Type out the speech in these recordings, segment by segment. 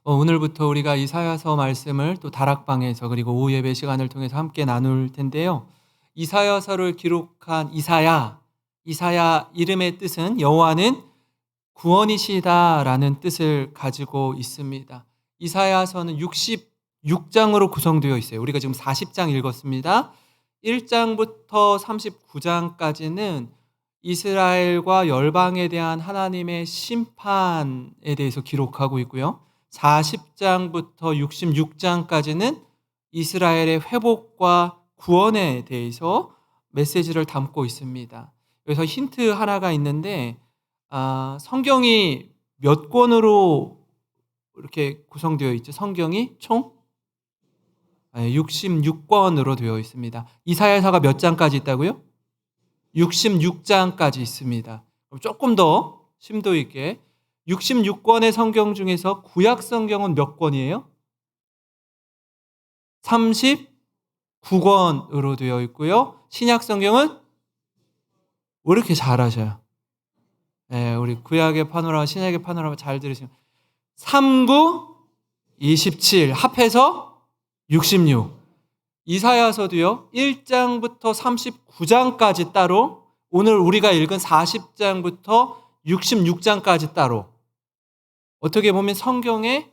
오늘부터 우리가 이사야서 말씀을 또 다락방에서 그리고 오후 예배 시간을 통해서 함께 나눌 텐데요. 이사야서를 기록한 이사야 이름의 뜻은 여호와는 구원이시다라는 뜻을 가지고 있습니다. 이사야서는 66장으로 구성되어 있어요. 우리가 지금 40장 읽었습니다. 1장부터 39장까지는 이스라엘과 열방에 대한 하나님의 심판에 대해서 기록하고 있고요. 40장부터 66장까지는 이스라엘의 회복과 구원에 대해서 메시지를 담고 있습니다. 여기서 힌트 하나가 있는데 성경이 몇 권으로 이렇게 구성되어 있죠? 성경이 총 66권으로 되어 있습니다. 이사야서가 몇 장까지 있다고요? 66장까지 있습니다. 조금 더 심도 있게 66권의 성경 중에서 구약 성경은 몇 권이에요? 39권으로 되어 있고요. 신약 성경은 왜 이렇게 잘하셔요? 네, 우리 구약의 파노라마, 신약의 파노라마 잘 들으시면 39, 27 합해서 66. 이사야서도요. 1장부터 39장까지 따로, 오늘 우리가 읽은 40장부터 66장까지 따로. 어떻게 보면 성경의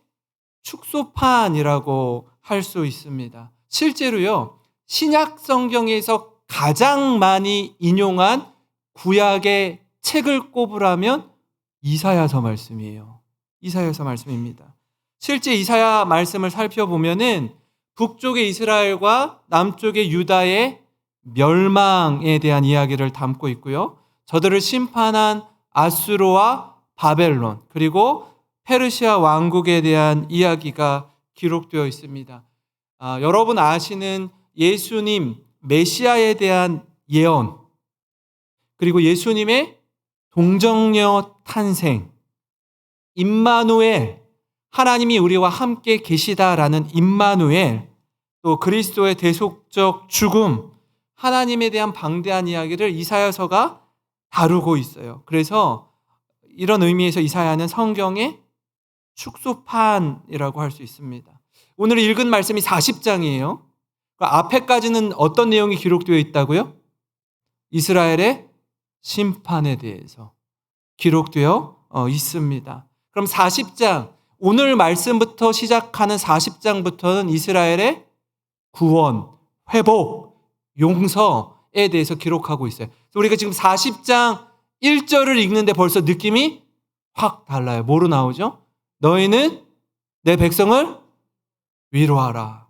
축소판이라고 할 수 있습니다. 실제로요. 신약 성경에서 가장 많이 인용한 구약의 책을 꼽으라면 이사야서 말씀이에요. 이사야서 말씀입니다. 실제 이사야 말씀을 살펴보면은 북쪽의 이스라엘과 남쪽의 유다의 멸망에 대한 이야기를 담고 있고요. 저들을 심판한 아수르와 바벨론 그리고 페르시아 왕국에 대한 이야기가 기록되어 있습니다. 여러분 아시는 예수님 메시아에 대한 예언 그리고 예수님의 동정녀 탄생 임마누엘 하나님이 우리와 함께 계시다라는 임마누엘 또 그리스도의 대속적 죽음 하나님에 대한 방대한 이야기를 이사야서가 다루고 있어요. 그래서 이런 의미에서 이사야는 성경의 축소판이라고 할 수 있습니다. 오늘 읽은 말씀이 40장이에요. 앞에까지는 어떤 내용이 기록되어 있다고요? 이스라엘의 심판에 대해서 기록되어 있습니다. 그럼 40장 오늘 말씀부터 시작하는 40장부터는 이스라엘의 구원, 회복, 용서에 대해서 기록하고 있어요. 우리가 지금 40장 1절을 읽는데 벌써 느낌이 확 달라요. 뭐로 나오죠? 너희는 내 백성을 위로하라.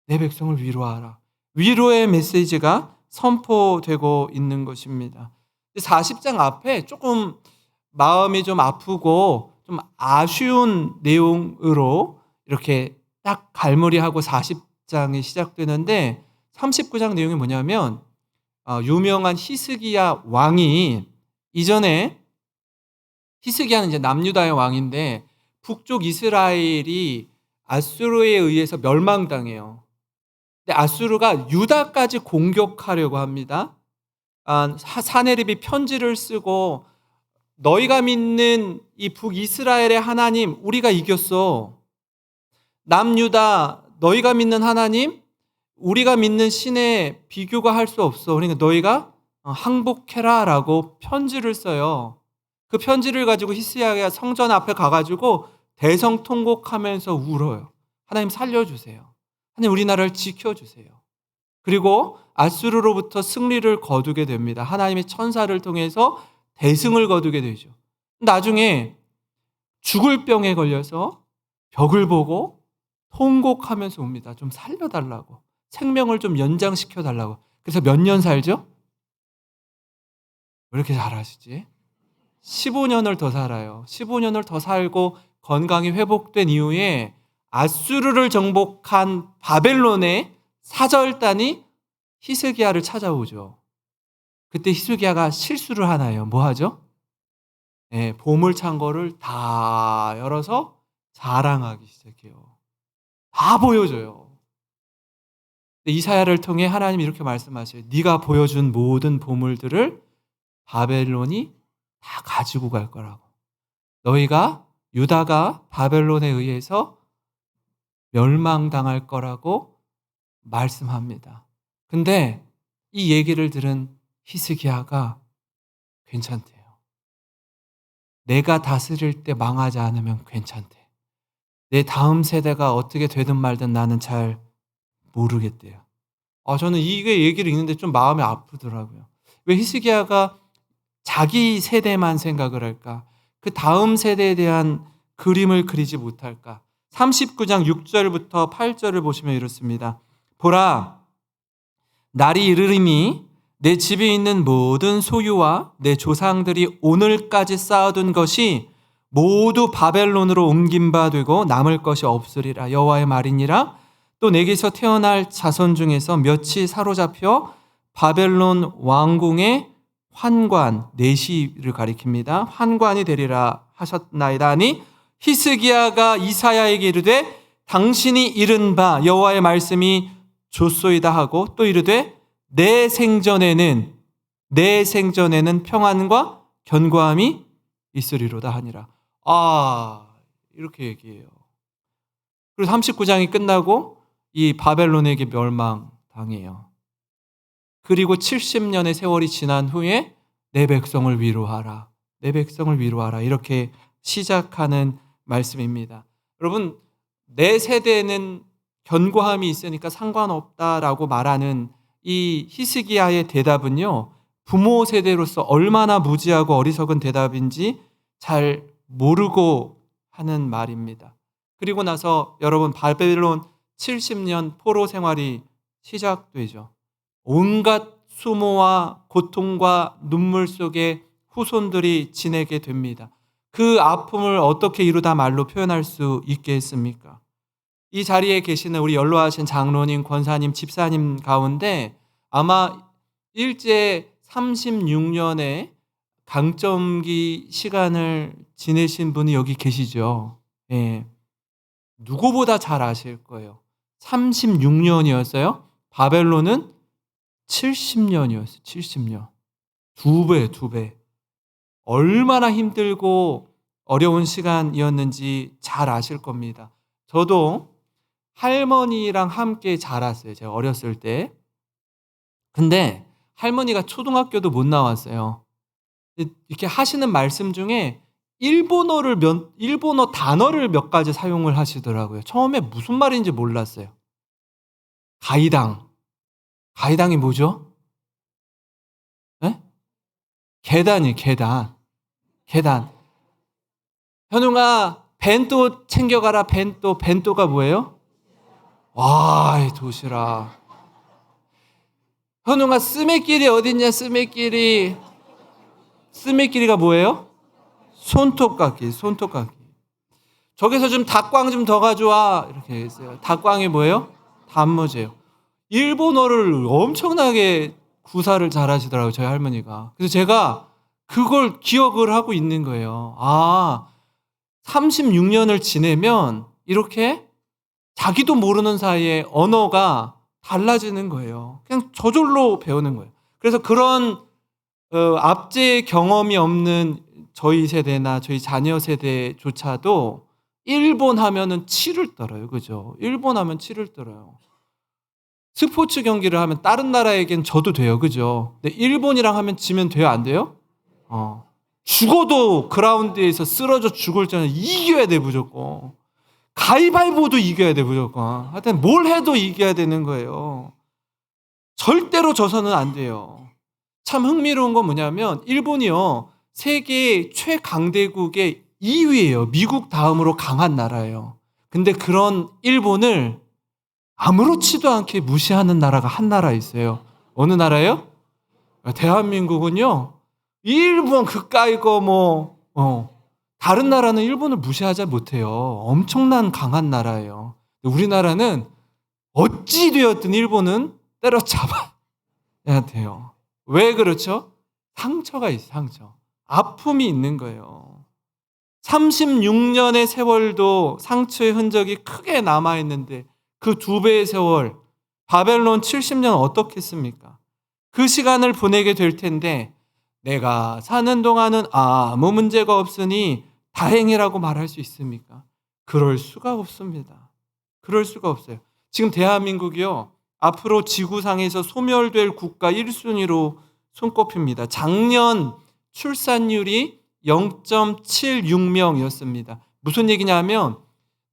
내 백성을 위로하라. 위로의 메시지가 선포되고 있는 것입니다. 40장 앞에 조금 마음이 좀 아프고 좀 아쉬운 내용으로 이렇게 딱 갈무리하고 40장이 시작되는데 39장 내용이 뭐냐면 유명한 히스기야 왕이 이전에 히스기야는 이제 남유다의 왕인데 북쪽 이스라엘이 아수르에 의해서 멸망당해요. 근데 아수르가 유다까지 공격하려고 합니다. 사네립이 편지를 쓰고 너희가 믿는 이 북이스라엘의 하나님 우리가 이겼어. 남유다 너희가 믿는 하나님 우리가 믿는 신에 비교가 할 수 없어. 그러니까 너희가 항복해라 라고 편지를 써요. 그 편지를 가지고 히스기야가 성전 앞에 가가지고 대성통곡하면서 울어요. 하나님 살려주세요. 하나님 우리나라를 지켜주세요. 그리고 아수르로부터 승리를 거두게 됩니다. 하나님의 천사를 통해서 대승을 거두게 되죠. 나중에 죽을 병에 걸려서 벽을 보고 통곡하면서 옵니다. 좀 살려달라고. 생명을 좀 연장시켜달라고. 그래서 몇 년 살죠? 왜 이렇게 잘하시지? 15년을 더 살아요. 15년을 더 살고 건강이 회복된 이후에 아수르를 정복한 바벨론의 사절단이 히스기야를 찾아오죠. 그때 히스기야가 실수를 하나요? 뭐 하죠? 네, 보물창고를 다 열어서 자랑하기 시작해요. 다 보여줘요. 이사야를 통해 하나님이 이렇게 말씀하셔요. 네가 보여준 모든 보물들을 바벨론이 다 가지고 갈 거라고. 너희가 유다가 바벨론에 의해서 멸망당할 거라고 말씀합니다. 근데 이 얘기를 들은 히스기야가 괜찮대요. 내가 다스릴 때 망하지 않으면 괜찮대. 내 다음 세대가 어떻게 되든 말든 나는 잘 모르겠대요. 저는 이게 얘기를 읽는데 좀 마음이 아프더라고요. 왜 히스기야가 자기 세대만 생각을 할까? 그 다음 세대에 대한 그림을 그리지 못할까? 39장 6절부터 8절을 보시면 이렇습니다. 보라, 날이 이르리니 내 집에 있는 모든 소유와 내 조상들이 오늘까지 쌓아둔 것이 모두 바벨론으로 옮긴 바 되고 남을 것이 없으리라. 여호와의 말이니라. 또 내게서 태어날 자손 중에서 몇이 사로잡혀 바벨론 왕궁의 환관, 내시를 가리킵니다. 환관이 되리라 하셨나이다 하니 히스기야가 이사야에게 이르되 당신이 이른 바 여호와의 말씀이 좋소이다 하고 또 이르되 내 생전에는 평안과 견고함이 있으리로다 하니라. 이렇게 얘기해요. 그리고 39장이 끝나고 이 바벨론에게 멸망당해요. 그리고 70년의 세월이 지난 후에 내 백성을 위로하라. 내 백성을 위로하라. 이렇게 시작하는 말씀입니다. 여러분, 내 세대에는 견고함이 있으니까 상관없다라고 말하는 이 히스기야의 대답은요, 부모 세대로서 얼마나 무지하고 어리석은 대답인지 잘 모르고 하는 말입니다. 그리고 나서 여러분, 바벨론 70년 포로 생활이 시작되죠. 온갖 수모와 고통과 눈물 속에 후손들이 지내게 됩니다. 그 아픔을 어떻게 이루다 말로 표현할 수 있겠습니까? 이 자리에 계시는 우리 연로하신 장로님, 권사님, 집사님 가운데 아마 일제 36년의 강점기 시간을 지내신 분이 여기 계시죠. 예. 누구보다 잘 아실 거예요. 36년이었어요. 바벨론은 70년이었어요. 70년. 두 배. 얼마나 힘들고 어려운 시간이었는지 잘 아실 겁니다. 저도 할머니랑 함께 자랐어요. 제가 어렸을 때. 근데 할머니가 초등학교도 못 나왔어요. 이렇게 하시는 말씀 중에 일본어 단어를 몇 가지 사용을 하시더라고요. 처음에 무슨 말인지 몰랐어요. 가이당이 뭐죠? 네? 계단. 현웅아, 벤또 챙겨가라. 벤또가 뭐예요? 와, 도시락. 현웅아, 스매끼리 어딨냐? 스매끼리가 뭐예요? 손톱깎이. 저기서 좀 닭광 좀 더 가져와. 이렇게 했어요. 닭광이 뭐예요? 단무지예요. 일본어를 엄청나게 구사를 잘 하시더라고요, 저희 할머니가. 그래서 제가 그걸 기억을 하고 있는 거예요. 36년을 지내면 이렇게 자기도 모르는 사이에 언어가 달라지는 거예요. 그냥 저절로 배우는 거예요. 그래서 그런 압제 경험이 없는 저희 세대나 저희 자녀 세대조차도 일본 하면은 치를 떨어요. 그죠? 일본 하면 치를 떨어요. 스포츠 경기를 하면 다른 나라에겐 져도 돼요. 그죠? 근데 일본이랑 하면 지면 돼요? 안 돼요? 죽어도 그라운드에서 쓰러져 죽을 때는 이겨야 돼, 무조건. 가위바위보도 이겨야 돼, 무조건. 하여튼 뭘 해도 이겨야 되는 거예요. 절대로 져서는 안 돼요. 참 흥미로운 건 뭐냐면 일본이요, 세계 최강대국의 2위예요. 미국 다음으로 강한 나라예요. 근데 그런 일본을 아무렇지도 않게 무시하는 나라가 한 나라 있어요. 어느 나라예요? 대한민국은요, 일본 그까이거 다른 나라는 일본을 무시하지 못해요. 엄청난 강한 나라예요. 우리나라는 어찌 되었든 일본은 때려잡아야 돼요. 왜 그렇죠? 상처가 있어요. 상처. 아픔이 있는 거예요. 36년의 세월도 상처의 흔적이 크게 남아있는데 그 2배의 세월, 바벨론 70년 어떻겠습니까? 그 시간을 보내게 될 텐데 내가 사는 동안은 아무 문제가 없으니 다행이라고 말할 수 있습니까? 그럴 수가 없습니다. 그럴 수가 없어요. 지금 대한민국이요, 앞으로 지구상에서 소멸될 국가 1순위로 손꼽힙니다. 작년 출산율이 0.76명이었습니다. 무슨 얘기냐면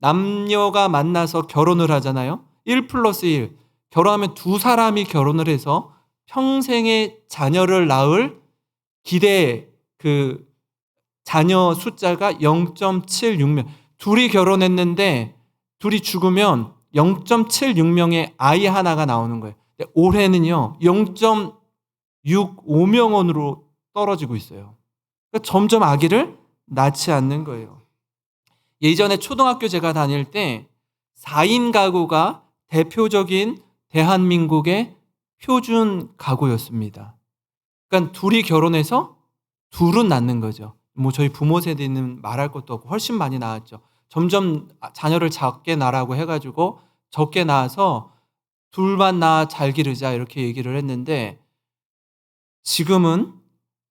남녀가 만나서 결혼을 하잖아요. 1+1. 결혼하면 두 사람이 결혼을 해서 평생의 자녀를 낳을 기대 자녀 숫자가 0.76명. 둘이 결혼했는데 둘이 죽으면 0.76명의 아이 하나가 나오는 거예요. 근데 올해는요 0.65명으로 떨어지고 있어요. 그러니까 점점 아기를 낳지 않는 거예요. 예전에 초등학교 제가 다닐 때 4인 가구가 대표적인 대한민국의 표준 가구였습니다. 그러니까 둘이 결혼해서 둘은 낳는 거죠. 뭐 저희 부모 세대는 말할 것도 없고 훨씬 많이 낳았죠. 점점 자녀를 작게 낳으라고 해가지고 적게 낳아서 둘만 낳아 잘 기르자 이렇게 얘기를 했는데, 지금은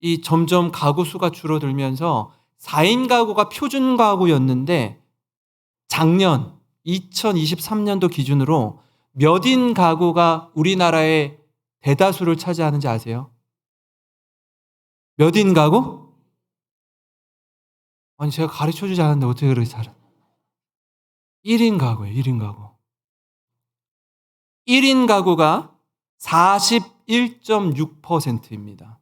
이 점점 가구 수가 줄어들면서 4인 가구가 표준 가구였는데 작년 2023년도 기준으로 몇 인 가구가 우리나라의 대다수를 차지하는지 아세요? 몇 인 가구? 아니 제가 가르쳐주지 않았는데 어떻게 그렇게 잘해? 1인 가구예요. 1인 가구. 1인 가구가 41.6%입니다.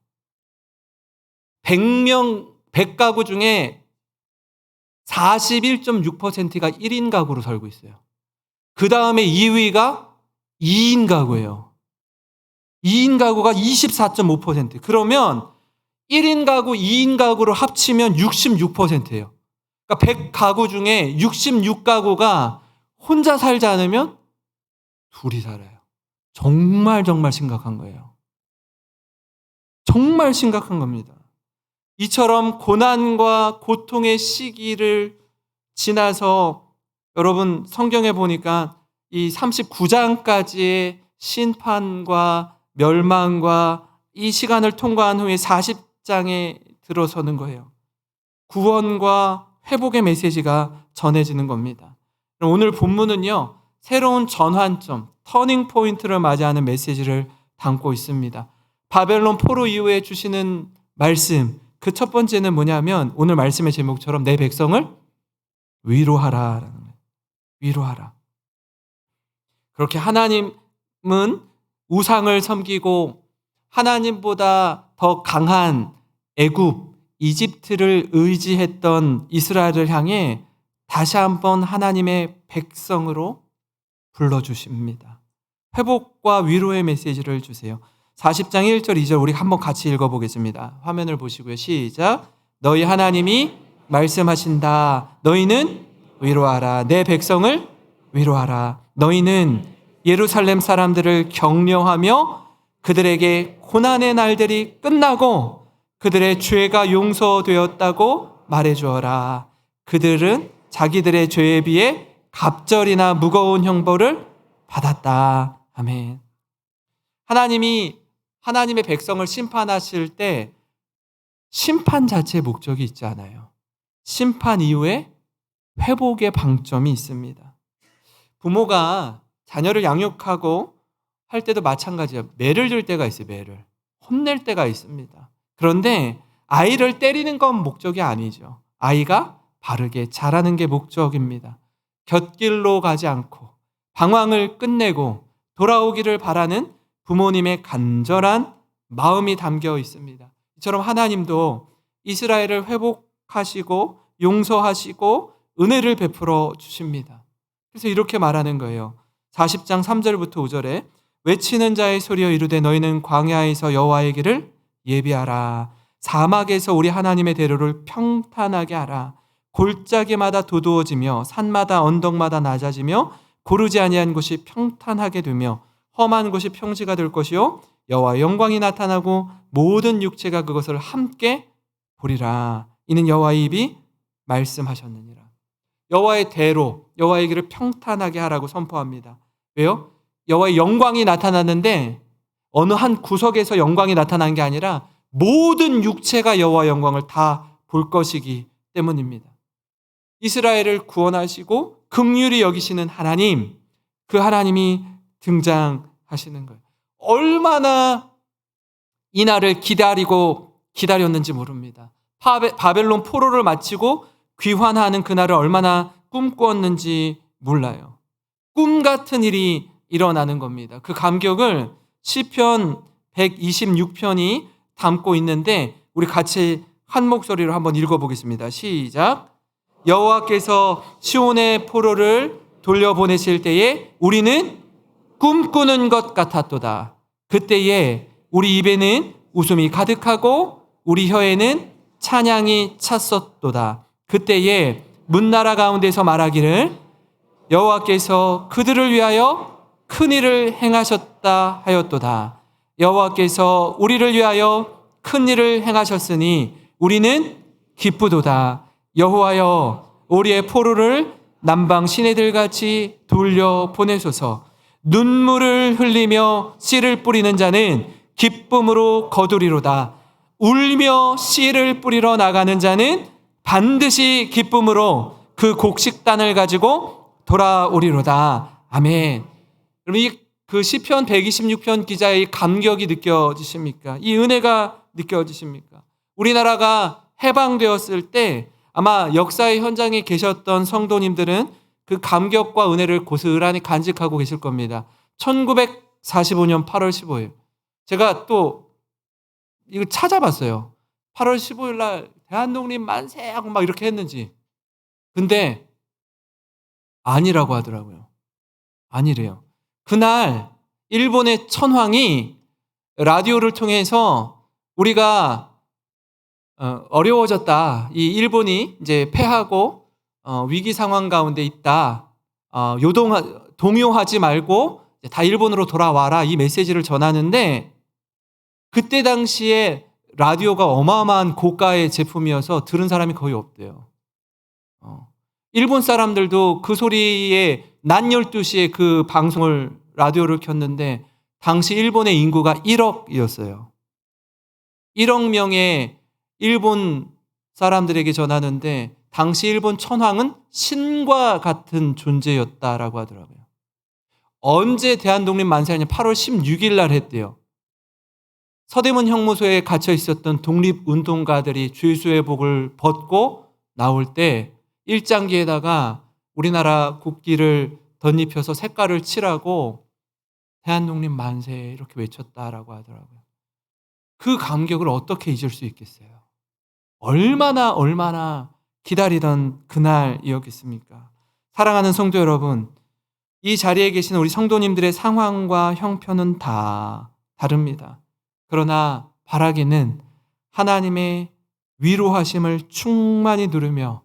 100가구 중에 41.6%가 1인 가구로 살고 있어요. 그 다음에 2위가 2인 가구예요. 2인 가구가 24.5%. 그러면 1인 가구, 2인 가구를 합치면 66%예요. 그러니까 100가구 중에 66가구가 혼자 살지 않으면 둘이 살아요. 정말 심각한 거예요. 정말 심각한 겁니다. 이처럼 고난과 고통의 시기를 지나서 여러분 성경에 보니까 이 39장까지의 심판과 멸망과 이 시간을 통과한 후에 40장에 들어서는 거예요. 구원과 회복의 메시지가 전해지는 겁니다. 오늘 본문은요, 새로운 전환점, 터닝 포인트를 맞이하는 메시지를 담고 있습니다. 바벨론 포로 이후에 주시는 말씀, 그 첫 번째는 뭐냐면 오늘 말씀의 제목처럼 내 백성을 위로하라라는 거예요. 위로하라. 그렇게 하나님은 우상을 섬기고 하나님보다 더 강한 애굽, 이집트를 의지했던 이스라엘을 향해 다시 한번 하나님의 백성으로 불러주십니다. 회복과 위로의 메시지를 주세요. 40장 1절 2절 우리 한번 같이 읽어보겠습니다. 화면을 보시고요. 시작. 너희 하나님이 말씀하신다. 너희는 위로하라. 내 백성을 위로하라. 너희는 예루살렘 사람들을 격려하며 그들에게 고난의 날들이 끝나고 그들의 죄가 용서되었다고 말해주어라. 그들은 자기들의 죄에 비해 갑절이나 무거운 형벌을 받았다. 아멘. 하나님이 하나님의 백성을 심판하실 때 심판 자체의 목적이 있지 않아요. 심판 이후에 회복의 방점이 있습니다. 부모가 자녀를 양육하고 할 때도 마찬가지예요. 매를 들 때가 있어요. 매를. 혼낼 때가 있습니다. 그런데 아이를 때리는 건 목적이 아니죠. 아이가 바르게 자라는 게 목적입니다. 곁길로 가지 않고 방황을 끝내고 돌아오기를 바라는 부모님의 간절한 마음이 담겨 있습니다. 이처럼 하나님도 이스라엘을 회복하시고 용서하시고 은혜를 베풀어 주십니다. 그래서 이렇게 말하는 거예요. 40장 3절부터 5절에 외치는 자의 소리여 이르되 너희는 광야에서 여호와의 길을 예비하라. 사막에서 우리 하나님의 대로를 평탄하게 하라. 골짜기마다 도두어지며 산마다 언덕마다 낮아지며 고르지 아니한 곳이 평탄하게 되며 험한 곳이 평지가 될 것이요 여호와의 영광이 나타나고 모든 육체가 그것을 함께 보리라. 이는 여호와의 입이 말씀하셨느니라. 여호와의 대로, 여호와의 길을 평탄하게 하라고 선포합니다. 왜요? 여호와의 영광이 나타났는데 어느 한 구석에서 영광이 나타난 게 아니라 모든 육체가 여호와의 영광을 다 볼 것이기 때문입니다. 이스라엘을 구원하시고 긍휼히 여기시는 하나님, 그 하나님이 등장하시는 거예요. 얼마나 이 날을 기다렸는지 모릅니다. 바벨론 포로를 마치고 귀환하는 그날을 얼마나 꿈꾸었는지 몰라요. 꿈 같은 일이 일어나는 겁니다. 그 감격을 시편 126편이 담고 있는데 우리 같이 한 목소리로 한번 읽어보겠습니다. 시작. 여호와께서 시온의 포로를 돌려보내실 때에 우리는 꿈꾸는 것 같았도다. 그때에 우리 입에는 웃음이 가득하고 우리 혀에는 찬양이 찼었도다. 그때에 문나라 가운데서 말하기를 여호와께서 그들을 위하여 큰 일을 행하셨다 하였도다. 여호와께서 우리를 위하여 큰 일을 행하셨으니 우리는 기쁘도다. 여호와여 우리의 포로를 남방 시내들같이 돌려보내소서. 눈물을 흘리며 씨를 뿌리는 자는 기쁨으로 거두리로다. 울며 씨를 뿌리러 나가는 자는 반드시 기쁨으로 그 곡식단을 가지고 돌아오리로다. 아멘. 여러분, 그 시편 126편 기자의 감격이 느껴지십니까? 이 은혜가 느껴지십니까? 우리나라가 해방되었을 때 아마 역사의 현장에 계셨던 성도님들은 그 감격과 은혜를 고스란히 간직하고 계실 겁니다. 1945년 8월 15일. 제가 또 이거 찾아봤어요. 8월 15일 날 대한독립 만세 하고 막 이렇게 했는지. 근데 아니라고 하더라고요. 아니래요. 그날 일본의 천황이 라디오를 통해서 우리가 어려워졌다. 이 일본이 이제 패하고 위기 상황 가운데 있다. 동요하지 말고 다 일본으로 돌아와라. 이 메시지를 전하는데 그때 당시에 라디오가 어마어마한 고가의 제품이어서 들은 사람이 거의 없대요. 일본 사람들도 그 소리에 낮 12시에 그 방송을 라디오를 켰는데 당시 일본의 인구가 1억이었어요. 1억 명의 일본 사람들에게 전하는데 당시 일본 천황은 신과 같은 존재였다라고 하더라고요. 언제 대한독립 만세하냐? 8월 16일 날 했대요. 서대문 형무소에 갇혀 있었던 독립운동가들이 죄수의 복을 벗고 나올 때 일장기에다가 우리나라 국기를 덧입혀서 색깔을 칠하고 대한독립 만세 이렇게 외쳤다라고 하더라고요. 그 감격을 어떻게 잊을 수 있겠어요? 얼마나 기다리던 그날이었겠습니까? 사랑하는 성도 여러분, 이 자리에 계신 우리 성도님들의 상황과 형편은 다 다릅니다. 그러나 바라기는 하나님의 위로하심을 충만히 누르며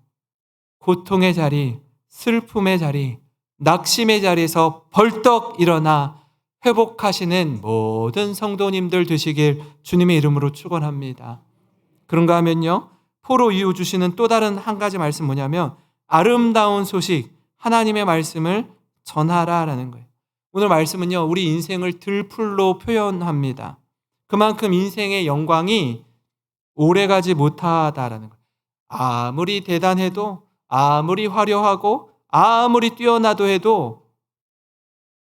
고통의 자리, 슬픔의 자리, 낙심의 자리에서 벌떡 일어나 회복하시는 모든 성도님들 되시길 주님의 이름으로 축원합니다. 그런가 하면요, 포로 이후 주시는 또 다른 한 가지 말씀 뭐냐면 아름다운 소식, 하나님의 말씀을 전하라라는 거예요. 오늘 말씀은요, 우리 인생을 들풀로 표현합니다. 그만큼 인생의 영광이 오래가지 못하다라는 거예요. 아무리 대단해도, 아무리 화려하고, 아무리 뛰어나도 해도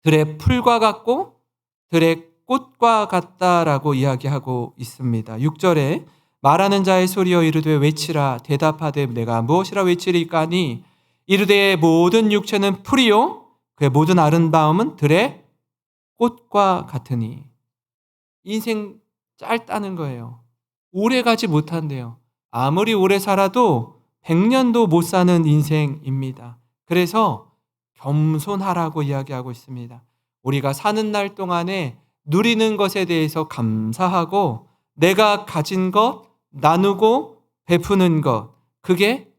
들의 풀과 같고 들의 꽃과 같다라고 이야기하고 있습니다. 6절에 말하는 자의 소리여 이르되 외치라. 대답하되 내가 무엇이라 외치리까니 이르되 모든 육체는 풀이요 그의 모든 아름다움은 들의 꽃과 같으니. 인생 짧다는 거예요. 오래 가지 못한대요. 아무리 오래 살아도 100년도 못 사는 인생입니다. 그래서 겸손하라고 이야기하고 있습니다. 우리가 사는 날 동안에 누리는 것에 대해서 감사하고 내가 가진 것, 나누고 베푸는 것, 그게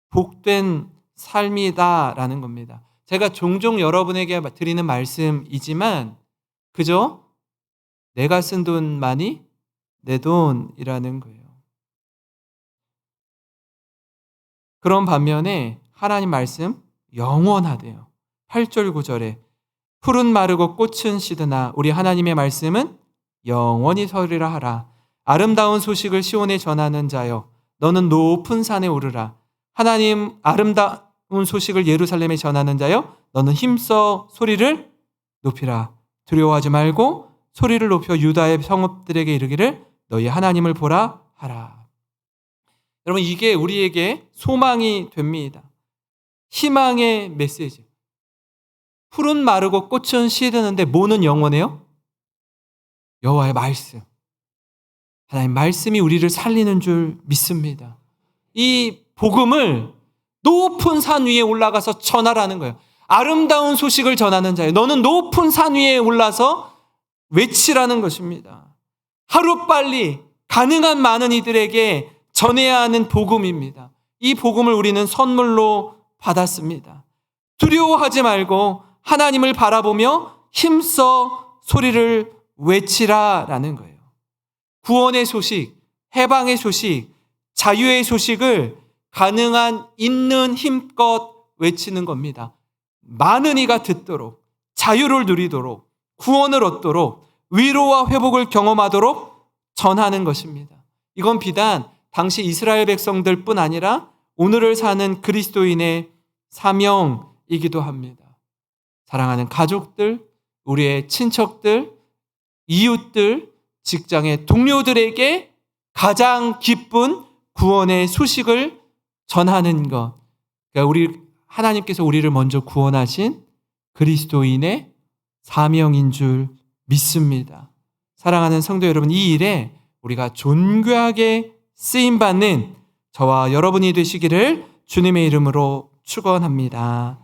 복된 삶이다라는 겁니다. 제가 종종 여러분에게 드리는 말씀이지만 그저 내가 쓴 돈만이 내 돈이라는 거예요. 그런 반면에 하나님 말씀 영원하대요. 8절 9절에 풀은 마르고 꽃은 시드나 우리 하나님의 말씀은 영원히 서리라 하라. 아름다운 소식을 시온에 전하는 자여 너는 높은 산에 오르라. 하나님 아름다운 소식을 예루살렘에 전하는 자여, 너는 힘써 소리를 높이라. 두려워하지 말고 소리를 높여 유다의 성읍들에게 이르기를 너희 하나님을 보라 하라. 여러분, 이게 우리에게 소망이 됩니다. 희망의 메시지. 풀은 마르고 꽃은 시드는데 뭐는 영원해요? 여호와의 말씀. 하나님 말씀이 우리를 살리는 줄 믿습니다. 이 복음을 높은 산 위에 올라가서 전하라는 거예요. 아름다운 소식을 전하는 자예요. 너는 높은 산 위에 올라서 외치라는 것입니다. 하루빨리 가능한 많은 이들에게 전해야 하는 복음입니다. 이 복음을 우리는 선물로 받았습니다. 두려워하지 말고 하나님을 바라보며 힘써 소리를 외치라라는 거예요. 구원의 소식, 해방의 소식, 자유의 소식을 가능한 있는 힘껏 외치는 겁니다. 많은 이가 듣도록, 자유를 누리도록, 구원을 얻도록, 위로와 회복을 경험하도록 전하는 것입니다. 이건 비단 당시 이스라엘 백성들뿐 아니라 오늘을 사는 그리스도인의 사명이기도 합니다. 사랑하는 가족들, 우리의 친척들, 이웃들, 직장의 동료들에게 가장 기쁜 구원의 소식을 전하는 것. 그러니까 하나님께서 우리를 먼저 구원하신 그리스도인의 사명인 줄 믿습니다. 사랑하는 성도 여러분, 이 일에 우리가 존귀하게 쓰임받는 저와 여러분이 되시기를 주님의 이름으로 축원합니다.